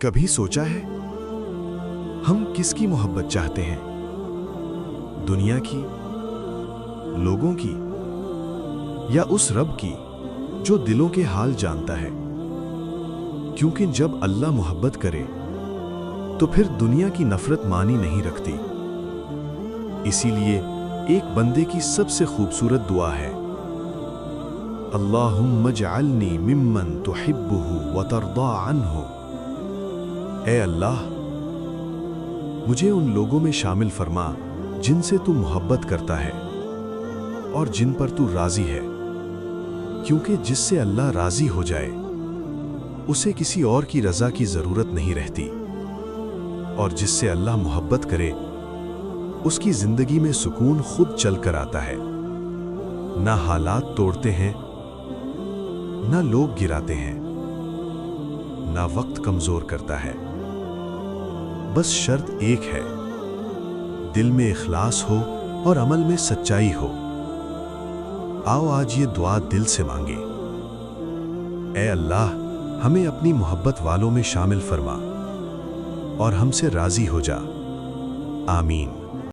کبھی سوچا ہے ہم کس کی محبت چاہتے ہیں؟ دنیا کی، لوگوں کی، یا اس رب کی جو دلوں کے حال جانتا ہے؟ کیونکہ جب اللہ محبت کرے تو پھر دنیا کی نفرت معنی نہیں رکھتی۔ اسی لیے ایک بندے کی سب سے خوبصورت دعا ہے، اللہم اجعلنی ممن تحبہ وترضی عنہ۔ اے اللہ، مجھے ان لوگوں میں شامل فرما جن سے تو محبت کرتا ہے اور جن پر تو راضی ہے، کیونکہ جس سے اللہ راضی ہو جائے اسے کسی اور کی رضا کی ضرورت نہیں رہتی، اور جس سے اللہ محبت کرے اس کی زندگی میں سکون خود چل کر آتا ہے۔ نہ حالات توڑتے ہیں، نہ لوگ گراتے ہیں، نہ وقت کمزور کرتا ہے۔ بس شرط ایک ہے، دل میں اخلاص ہو اور عمل میں سچائی ہو۔ آؤ آج یہ دعا دل سے مانگے، اے اللہ، ہمیں اپنی محبت والوں میں شامل فرما اور ہم سے راضی ہو جا۔ آمین۔